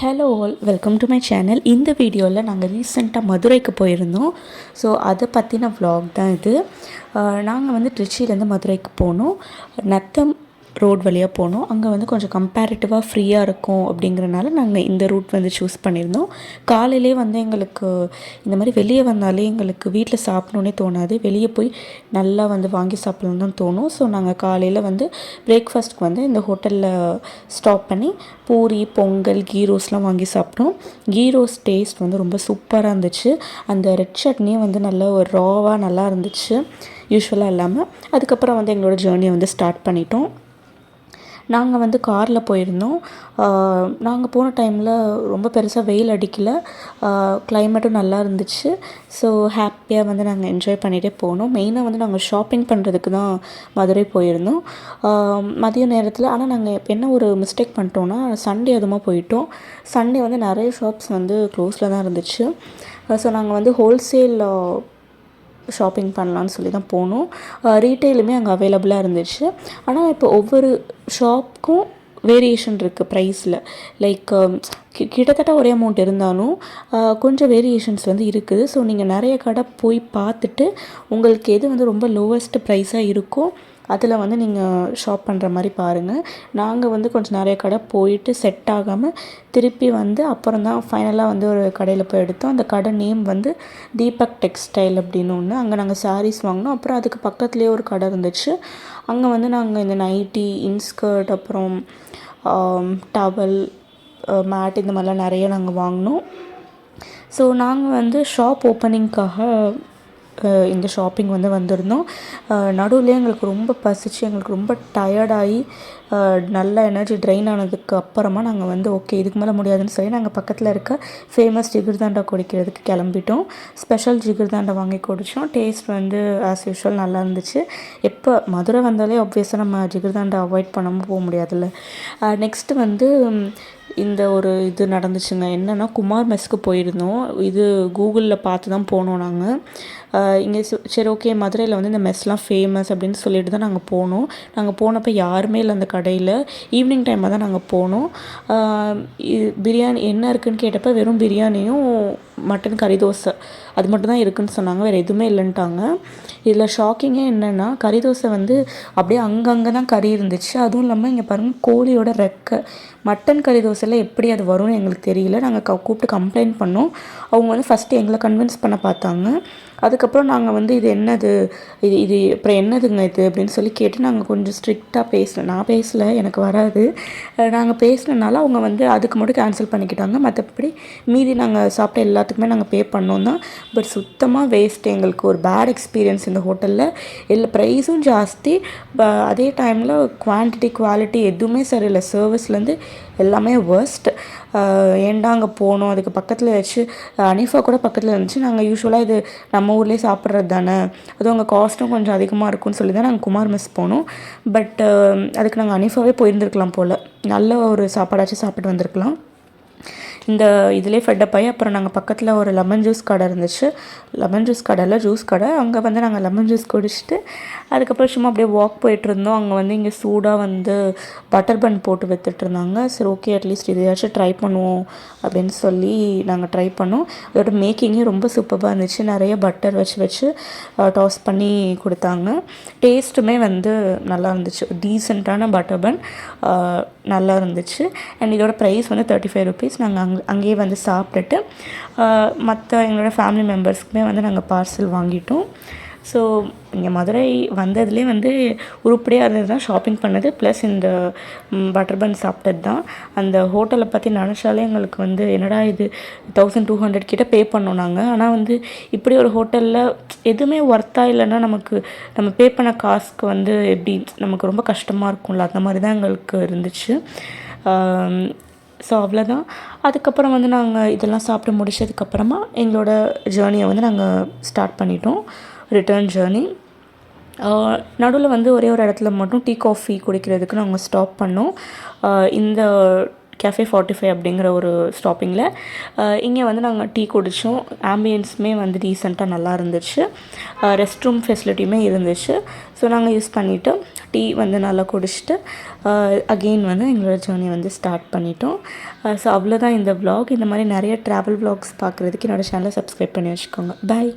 Hello all, welcome to my channel. இந்த வீடியோவில் நாங்கள் ரீசெண்டாக மதுரைக்கு போயிருந்தோம். ஸோ அதை பற்றின vlog தான் இது. நாங்கள் வந்து திருச்சியிலேருந்து மதுரைக்கு போனோம். நத்தம் ரோட் வழியாக போனோம். அங்கே வந்து கொஞ்சம் கம்பேரிட்டிவாக ஃப்ரீயாக இருக்கும் அப்படிங்கிறனால நாங்கள் இந்த ரூட் வந்து சூஸ் பண்ணியிருந்தோம். காலையிலே வந்து எங்களுக்கு இந்த மாதிரி வெளியே வந்தாலே எங்களுக்கு வீட்டில் சாப்பிடணுன்னே தோணாது. வெளியே போய் நல்லா வந்து வாங்கி சாப்பிட்ணுன்னு தான் தோணும். ஸோ நாங்கள் காலையில் வந்து பிரேக்ஃபாஸ்ட்டுக்கு வந்து இந்த ஹோட்டலில் ஸ்டாப் பண்ணி பூரி, பொங்கல், கீ ரோஸ்லாம் வாங்கி சாப்பிட்டோம். கீ ரோஸ் டேஸ்ட் வந்து ரொம்ப சூப்பராக இருந்துச்சு. அந்த ரெட் சட்னியும் வந்து நல்ல ஒரு ராவாக நல்லா இருந்துச்சு, யூஸ்வலாக இல்லாமல். அதுக்கப்புறம் வந்து எங்களோட ஜேர்னியை வந்து ஸ்டார்ட் பண்ணிட்டோம். நாங்கள் வந்து காரில் போயிருந்தோம். நாங்கள் போன டைமில் ரொம்ப பெருசாக வெயில் அடிக்கல, கிளைமேட்டும் நல்லா இருந்துச்சு. ஸோ ஹாப்பியாக வந்து நாங்கள் என்ஜாய் பண்ணிகிட்டே போனோம். மெயினாக வந்து நாங்கள் ஷாப்பிங் பண்ணுறதுக்கு தான் மதுரை போயிருந்தோம் மதிய நேரத்தில். ஆனால் நாங்கள் என்ன ஒரு மிஸ்டேக் பண்ணிட்டோன்னா, சண்டே அதுமாக போயிட்டோம். சண்டே வந்து நிறைய ஷாப்ஸ் வந்து க்ளோஸில் தான் இருந்துச்சு. ஸோ நாங்கள் வந்து ஹோல்சேல் ஷாப்பிங் பண்ணலான்னு சொல்லி தான் போனோம். ரீட்டெயிலுமே அங்கே அவைலபிளாக இருந்துச்சு. ஆனால் இப்போ ஒவ்வொரு ஷாப்புக்கும் வேரியேஷன் இருக்குது ப்ரைஸில். லைக் கிட்டத்தட்ட ஒரே அமௌண்ட் இருந்தாலும் கொஞ்சம் வேரியேஷன்ஸ் வந்து இருக்குது. ஸோ நீங்கள் நிறைய கடை போய் பார்த்துட்டு உங்களுக்கு எது வந்து ரொம்ப லோவஸ்ட் ப்ரைஸாக இருக்கோ அதில் வந்து நீங்கள் ஷாப் பண்ணுற மாதிரி பாருங்கள். நாங்கள் வந்து கொஞ்சம் நிறைய கடை போயிட்டு செட் ஆகாமல் திருப்பி வந்து அப்புறம் தான் ஃபைனலாக வந்து ஒரு கடையில் போய் எடுத்தோம். அந்த கடை நேம் வந்து தீபக் டெக்ஸ்டைல் அப்படின்னு ஒன்று. அங்கே நாங்கள் சாரீஸ் வாங்கினோம். அப்புறம் அதுக்கு பக்கத்துலேயே ஒரு கடை இருந்துச்சு. அங்கே வந்து நாங்கள் இந்த நைட்டி, இன்ஸ்கர்ட், அப்புறம் டவல், மேட், இந்த மாதிரிலாம் நிறைய நாங்கள் வாங்கினோம். ஸோ நாங்கள் வந்து ஷாப் ஓப்பனிங்காக இந்த ஷாப்பிங் வந்து வந்திருந்தோம். நடுவில் எங்களுக்கு ரொம்ப பசிச்சு, எங்களுக்கு ரொம்ப டயர்டாகி நல்ல எனர்ஜி ட்ரெயின் ஆனதுக்கு அப்புறமா நாங்கள் வந்து ஓகே இதுக்கு மேலே முடியாதுன்னு சொல்லி நாங்கள் பக்கத்தில் இருக்க ஃபேமஸ் ஜிகிர்தாண்டா குடிக்கிறதுக்கு கிளம்பிட்டோம். ஸ்பெஷல் ஜிகிர்தாண்டா வாங்கி குடித்தோம். டேஸ்ட் வந்து ஆஸ் யூஷுவல் நல்லா இருந்துச்சு. எப்போ மதுரை வந்தாலே ஆப்வியஸாக நம்ம ஜிகிர்தாண்டா அவாய்ட் பண்ணாமல் போக முடியாதுல்ல. நெக்ஸ்ட்டு வந்து இந்த ஒரு இது நடந்துச்சுங்க. என்னென்னா, குமார் மெஸ்க்கு போயிருந்தோம். இது கூகுளில் பார்த்து தான் போனோம் நாங்கள். இங்கே சரி ஓகே மதுரையில் வந்து இந்த மெஸ்லாம் ஃபேமஸ் அப்படின்னு சொல்லிட்டு தான் நாங்கள் போனோம். நாங்கள் போனப்போ யாருமே இல்லை அந்த கடையில். ஈவினிங் டைமில் தான் நாங்கள் போனோம். பிரியாணி என்ன இருக்குதுன்னு கேட்டப்போ வெறும் பிரியாணியும் மட்டன் கறி தோசை அது மட்டும் தான் இருக்குதுன்னு சொன்னாங்க. வேறு எதுவுமே இல்லைன்ட்டாங்க. இதில் ஷாக்கிங்கே என்னென்னா, கறி தோசை வந்து அப்படியே அங்கங்கே தான் கறி இருந்துச்சு. அதுவும் இல்லாமல் இங்கே பாருங்கள், கோழியோட ரெக்கை. மட்டன் கறி தோசையில் எப்படி அது வரும்னு எங்களுக்கு தெரியல. நாங்கள் கூப்பிட்டு கம்ப்ளைண்ட் பண்ணோம். அவங்க வந்து ஃபஸ்ட்டு எங்களை கன்வின்ஸ் பண்ண பார்த்தாங்க. அதுக்கப்புறம் நாங்கள் வந்து இது என்னது, இது அப்புறம் என்னதுங்க இது அப்படின்னு சொல்லி கேட்டு நாங்கள் கொஞ்சம் ஸ்ட்ரிக்டாக பேசல. நான் பேசலை, எனக்கு வராது. நாங்கள் பேசினனால அவங்க வந்து அதுக்கு மட்டும் கேன்சல் பண்ணிக்கிட்டாங்க. மற்றபடி மீதி நாங்கள் சாப்பிட்ட எல்லாத்துக்குமே நாங்கள் பே பண்ணோம் தான். பட் சுத்தமாக வேஸ்ட்டு. எங்களுக்கு ஒரு பேட் எக்ஸ்பீரியன்ஸ் இந்த ஹோட்டலில். இல்லை ப்ரைஸும் ஜாஸ்தி, அதே டைமில் குவான்டிட்டி, குவாலிட்டி எதுவுமே சரியில்லை. சர்வீஸ்லேருந்து எல்லாமே வர்ஸ்ட். ஏன்டா அங்கே போனோம். அதுக்கு பக்கத்தில் ஏதாச்சும் அனிஃபா கூட பக்கத்தில் இருந்துச்சு. நாங்கள் யூஸ்வலாக இது நம்ம ஊர்லேயே சாப்பிட்றது தானே, அதுவும் அங்கே காஸ்ட்டும் கொஞ்சம் அதிகமாக இருக்கும்னு சொல்லி தான் நாங்கள் குமார் மெஸ் போனோம். பட் அதுக்கு நாங்கள் அனிஃபாவே போயிருந்துருக்கலாம் போல். நல்ல ஒரு சாப்பாடாச்சும் சாப்பிட்டு வந்திருக்கலாம். இந்த இதிலே ஃபெட்டப் ஆகி அப்புறம் நாங்கள் பக்கத்தில் ஒரு லெமன் ஜூஸ் கடை இருந்துச்சு. லெமன் ஜூஸ் கடையில் ஜூஸ் கடை, அங்கே வந்து நாங்கள் லெமன் ஜூஸ் குடிச்சிட்டு அதுக்கப்புறம் சும்மா அப்படியே வாக் போயிட்டுருந்தோம். அங்கே வந்து இங்கே சூடாக வந்து பட்டர் பன் போட்டு விற்றுட்ருந்தாங்க. சரி ஓகே அட்லீஸ்ட் இதையாச்சும் ட்ரை பண்ணுவோம் அப்படின்னு சொல்லி நாங்கள் ட்ரை பண்ணோம். அதோட மேக்கிங்கே ரொம்ப சூப்பராக இருந்துச்சு. நிறைய பட்டர் வச்சு டாஸ் பண்ணி கொடுத்தாங்க. டேஸ்ட்டுமே வந்து நல்லா இருந்துச்சு. டீசெண்டான பட்டர் பன் நல்லா இருந்துச்சு. அண்ட் இதோட ப்ரைஸ் வந்து 35 ருபீஸ். நாங்கள் அங்கேயே வந்து சாப்பிட்டுட்டு மற்ற எங்களோட ஃபேமிலி மெம்பர்ஸ்க்குமே வந்து நாங்கள் பார்சல் வாங்கிட்டோம். ஸோ இங்கே மதுரை வந்ததுலேயே வந்து உருப்படியாக இருந்தது தான் ஷாப்பிங் பண்ணது, ப்ளஸ் இந்த பட்டர் பன் சாப்பிட்டது தான். அந்த ஹோட்டலை பற்றி நினச்சாலே எங்களுக்கு வந்து என்னடா இது 1200 கிட்ட பே பண்ணோம் நாங்கள். ஆனால் வந்து இப்படி ஒரு ஹோட்டலில் எதுவுமே ஒர்த்தாக இல்லைன்னா நம்ம பே பண்ண காசுக்கு வந்து எப்படி நமக்கு ரொம்ப கஷ்டமாக இருக்கும்ல, அந்த மாதிரி தான் எங்களுக்கு இருந்துச்சு. ஸோ அவ்வளோதான். அதுக்கப்புறம் வந்து நாங்கள் இதெல்லாம் சாப்பிட்டு முடிச்சதுக்கப்புறமா எங்களோட ஜேர்னியை வந்து நாங்கள் ஸ்டார்ட் பண்ணிட்டோம், ரிட்டர்ன் ஜேர்னி. நடுவில் வந்து ஒரே ஒரு இடத்துல மட்டும் டீ காஃபி குடிக்கிறதுக்கு நாங்கள் ஸ்டாப் பண்ணோம். இந்த கேஃபே 45 அப்படிங்கிற ஒரு ஸ்டாப்பிங்கில். இங்கே வந்து நாங்கள் டீ குடித்தோம். ஆம்பியன்ஸுமே வந்து டீசெண்டாக நல்லா இருந்துச்சு. ரெஸ்ட் ரூம் ஃபெசிலிட்டியுமே இருந்துச்சு. ஸோ நாங்கள் யூஸ் பண்ணிவிட்டு டீ வந்து நல்லா குடிச்சிட்டு அகெயின் வந்து எங்களோட ஜேர்னி வந்து ஸ்டார்ட் பண்ணிட்டோம். ஸோ அவ்வளோதான் இந்த vlog. இந்த மாதிரி நிறைய ட்ராவல் vlogs பார்க்குறதுக்கு என்னோடய சேனலை சப்ஸ்கிரைப் பண்ணி வச்சுக்கோங்க. பாய்.